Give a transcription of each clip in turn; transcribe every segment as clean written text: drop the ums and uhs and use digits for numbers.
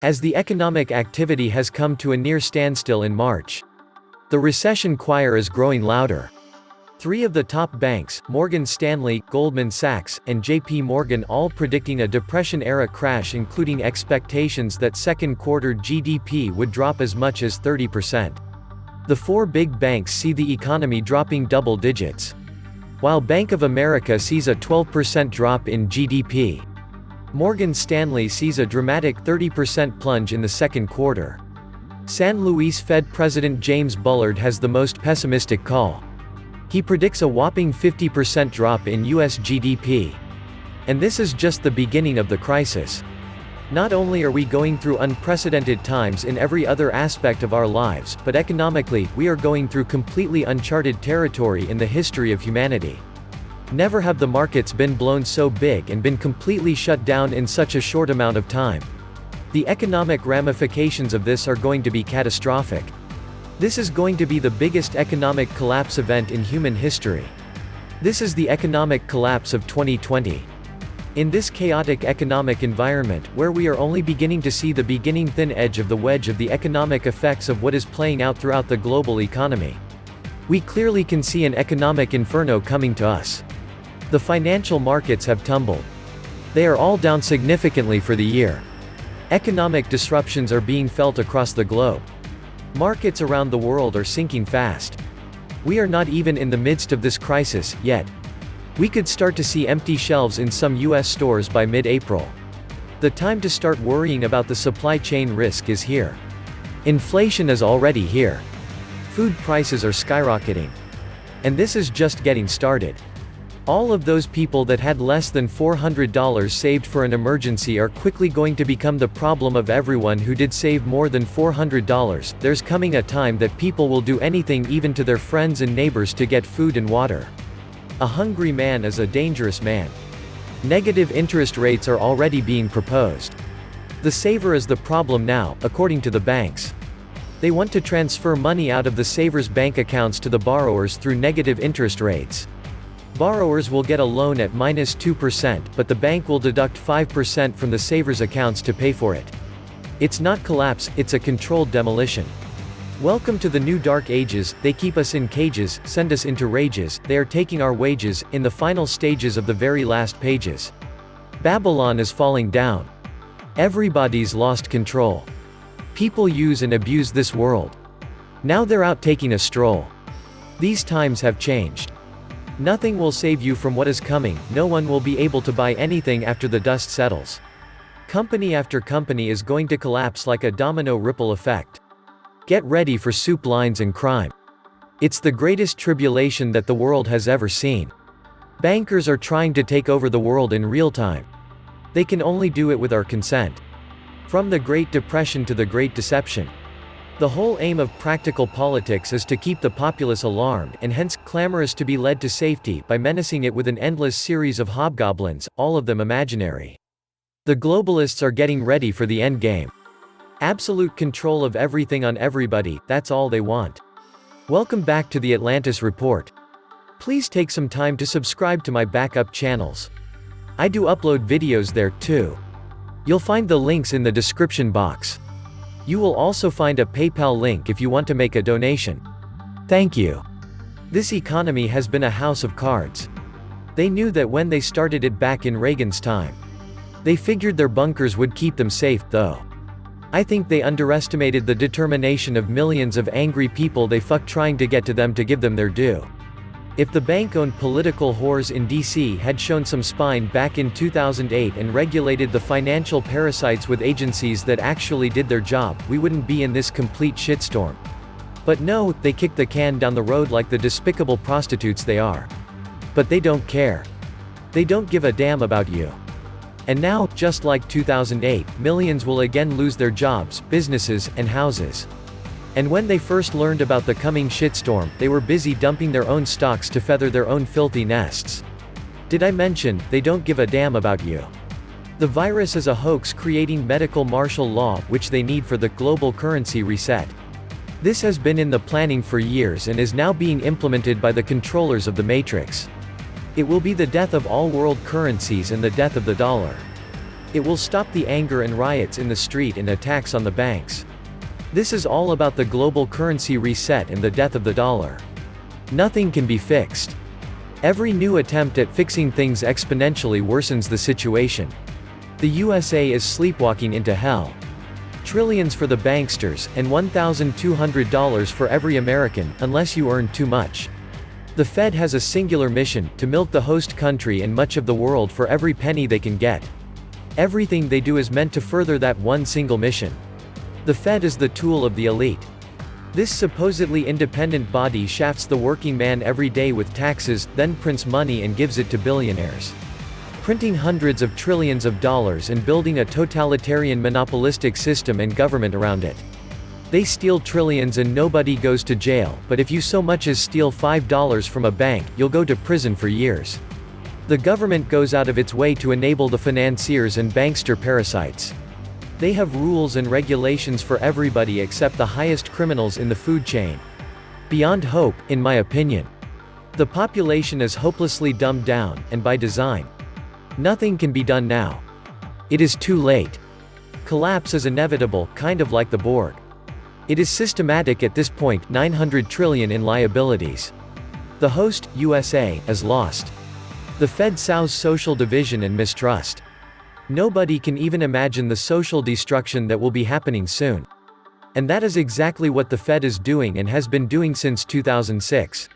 as the economic activity has come to a near standstill in March. The recession choir is growing louder. Three of the top banks, Morgan Stanley, Goldman Sachs, and JP Morgan, all predicting a depression-era crash, including expectations that second quarter GDP would drop as much as 30%. The four big banks see the economy dropping double digits. While Bank of America sees a 12% drop in GDP. Morgan Stanley sees a dramatic 30% plunge in the second quarter. San Luis Fed President James Bullard has the most pessimistic call. He predicts a whopping 50% drop in US GDP. And this is just the beginning of the crisis. Not only are we going through unprecedented times in every other aspect of our lives, but economically, we are going through completely uncharted territory in the history of humanity. Never have the markets been blown so big and been completely shut down in such a short amount of time. The economic ramifications of this are going to be catastrophic. This is going to be the biggest economic collapse event in human history. This is the economic collapse of 2020. In this chaotic economic environment, where we are only beginning to see the beginning thin edge of the wedge of the economic effects of what is playing out throughout the global economy, we clearly can see an economic inferno coming to us. The financial markets have tumbled. They are all down significantly for the year. Economic disruptions are being felt across the globe. Markets around the world are sinking fast. We are not even in the midst of this crisis yet. We could start to see empty shelves in some US stores by mid-April. The time to start worrying about the supply chain risk is here. Inflation is already here. Food prices are skyrocketing. And this is just getting started. All of those people that had less than $400 saved for an emergency are quickly going to become the problem of everyone who did save more than $400. There's coming a time that people will do anything, even to their friends and neighbors, to get food and water. A hungry man is a dangerous man. Negative interest rates are already being proposed. The saver is the problem now, according to the banks. They want to transfer money out of the savers' bank accounts to the borrowers through negative interest rates. Borrowers will get a loan at -2%, but the bank will deduct 5% from the savers' accounts to pay for it. It's not collapse, it's a controlled demolition. Welcome to the new dark ages. They keep us in cages, send us into rages, they are taking our wages, in the final stages of the very last pages. Babylon is falling down. Everybody's lost control. People use and abuse this world. Now they're out taking a stroll. These times have changed. Nothing will save you from what is coming, no one will be able to buy anything after the dust settles. Company after company is going to collapse like a domino ripple effect. Get ready for soup lines and crime. It's the greatest tribulation that the world has ever seen. Bankers are trying to take over the world in real time. They can only do it with our consent. From the Great Depression to the Great Deception. The whole aim of practical politics is to keep the populace alarmed, and hence, clamorous to be led to safety, by menacing it with an endless series of hobgoblins, all of them imaginary. The globalists are getting ready for the end game. Absolute control of everything on everybody, that's all they want. Welcome back to the Atlantis Report. Please take some time to subscribe to my backup channels. I do upload videos there, too. You'll find the links in the description box. You will also find a PayPal link if you want to make a donation. Thank you. This economy has been a house of cards. They knew that when they started it back in Reagan's time. They figured their bunkers would keep them safe, though. I think they underestimated the determination of millions of angry people they fucked trying to get to them to give them their due. If the bank-owned political whores in DC had shown some spine back in 2008 and regulated the financial parasites with agencies that actually did their job, we wouldn't be in this complete shitstorm. But no, they kicked the can down the road like the despicable prostitutes they are. But they don't care. They don't give a damn about you. And now, just like 2008, millions will again lose their jobs, businesses, and houses. And when they first learned about the coming shitstorm, they were busy dumping their own stocks to feather their own filthy nests. Did I mention, they don't give a damn about you? The virus is a hoax creating medical martial law, which they need for the global currency reset. This has been in the planning for years and is now being implemented by the controllers of the matrix. It will be the death of all world currencies and the death of the dollar. It will stop the anger and riots in the street and attacks on the banks. This is all about the global currency reset and the death of the dollar. Nothing can be fixed. Every new attempt at fixing things exponentially worsens the situation. The USA is sleepwalking into hell. Trillions for the banksters, and $1,200 for every American, unless you earn too much. The Fed has a singular mission, to milk the host country and much of the world for every penny they can get. Everything they do is meant to further that one single mission. The Fed is the tool of the elite. This supposedly independent body shafts the working man every day with taxes, then prints money and gives it to billionaires. Printing hundreds of trillions of dollars and building a totalitarian monopolistic system and government around it. They steal trillions and nobody goes to jail, but if you so much as steal $5 from a bank, you'll go to prison for years. The government goes out of its way to enable the financiers and bankster parasites. They have rules and regulations for everybody except the highest criminals in the food chain. Beyond hope, in my opinion. The population is hopelessly dumbed down, and by design. Nothing can be done now. It is too late. Collapse is inevitable, kind of like the Borg. It is systematic at this point, 900 trillion in liabilities. The host, USA, is lost. The Fed sows social division and mistrust. Nobody can even imagine the social destruction that will be happening soon. And that is exactly what the Fed is doing and has been doing since 2006.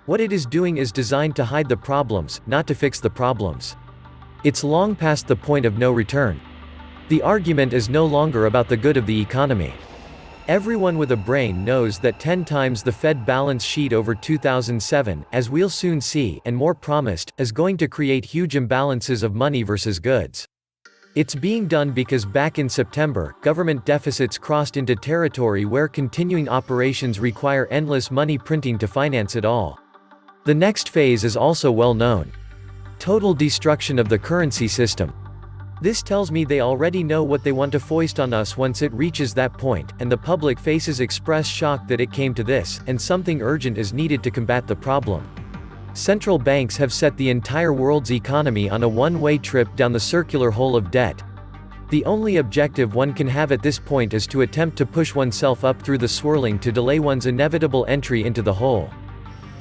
What it is doing is designed to hide the problems, not to fix the problems. It's long past the point of no return. The argument is no longer about the good of the economy. Everyone with a brain knows that 10 times the Fed balance sheet over 2007, as we'll soon see, and more promised, is going to create huge imbalances of money versus goods. It's being done because back in September, government deficits crossed into territory where continuing operations require endless money printing to finance it all. The next phase is also well known. Total destruction of the currency system. This tells me they already know what they want to foist on us once it reaches that point, and the public faces express shock that it came to this, and something urgent is needed to combat the problem. Central banks have set the entire world's economy on a one-way trip down the circular hole of debt. The only objective one can have at this point is to attempt to push oneself up through the swirling to delay one's inevitable entry into the hole.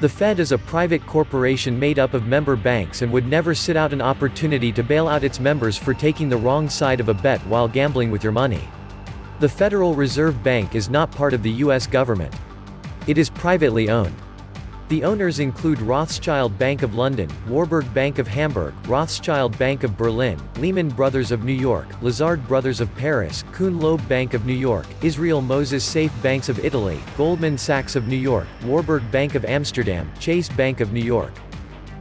The Fed is a private corporation made up of member banks and would never sit out an opportunity to bail out its members for taking the wrong side of a bet while gambling with your money. The Federal Reserve Bank is not part of the US government. It is privately owned. The owners include Rothschild Bank of London, Warburg Bank of Hamburg, Rothschild Bank of Berlin, Lehman Brothers of New York, Lazard Brothers of Paris, Kuhn Loeb Bank of New York, Israel Moses Safe Banks of Italy, Goldman Sachs of New York, Warburg Bank of Amsterdam, Chase Bank of New York.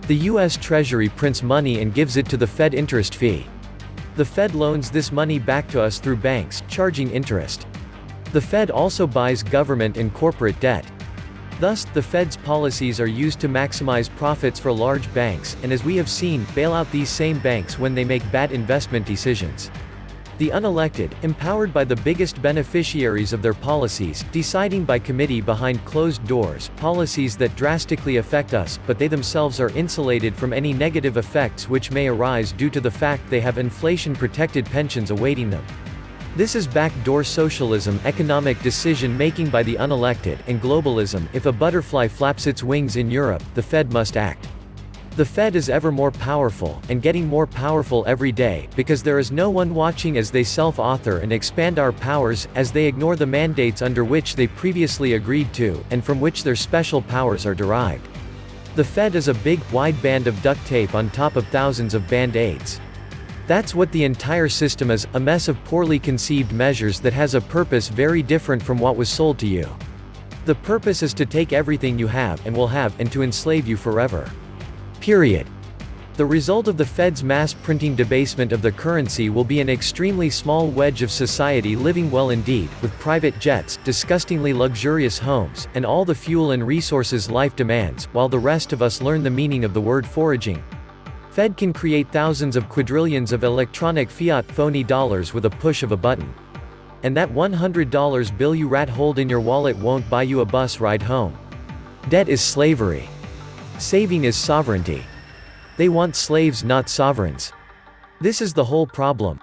The US Treasury prints money and gives it to the Fed interest fee. The Fed loans this money back to us through banks, charging interest. The Fed also buys government and corporate debt. Thus, the Fed's policies are used to maximize profits for large banks, and as we have seen, bail out these same banks when they make bad investment decisions. The unelected, empowered by the biggest beneficiaries of their policies, deciding by committee behind closed doors, policies that drastically affect us, but they themselves are insulated from any negative effects which may arise due to the fact they have inflation-protected pensions awaiting them. This is backdoor socialism, economic decision-making by the unelected, and globalism. If a butterfly flaps its wings in Europe, the Fed must act. The Fed is ever more powerful, and getting more powerful every day, because there is no one watching as they self-author and expand our powers, as they ignore the mandates under which they previously agreed to, and from which their special powers are derived. The Fed is a big, wide band of duct tape on top of thousands of band-aids. That's what the entire system is, a mess of poorly conceived measures that has a purpose very different from what was sold to you. The purpose is to take everything you have and will have, and to enslave you forever. Period. The result of the Fed's mass printing debasement of the currency will be an extremely small wedge of society living well indeed, with private jets, disgustingly luxurious homes, and all the fuel and resources life demands, while the rest of us learn the meaning of the word foraging. Fed can create thousands of quadrillions of electronic fiat phony dollars with a push of a button. And that $100 bill you rat hold in your wallet won't buy you a bus ride home. Debt is slavery. Saving is sovereignty. They want slaves, not sovereigns. This is the whole problem.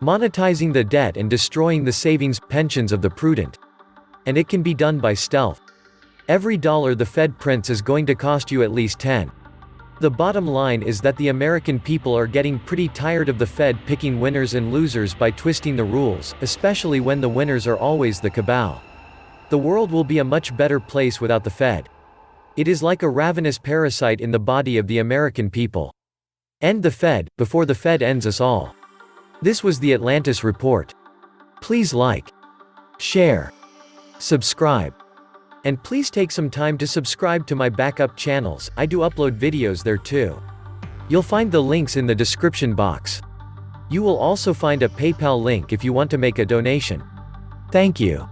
monetizing the debt and destroying the savings, pensions of the prudent. And it can be done by stealth. Every dollar the Fed prints is going to cost you at least 10. The bottom line is that the American people are getting pretty tired of the Fed picking winners and losers by twisting the rules, especially when the winners are always the cabal. The world will be a much better place without the Fed. It is like a ravenous parasite in the body of the American people. End the Fed, before the Fed ends us all. This was the Atlantis Report. Please like, share, subscribe. And please take some time to subscribe to my backup channels, I do upload videos there too. You'll find the links in the description box. You will also find a PayPal link if you want to make a donation. Thank you.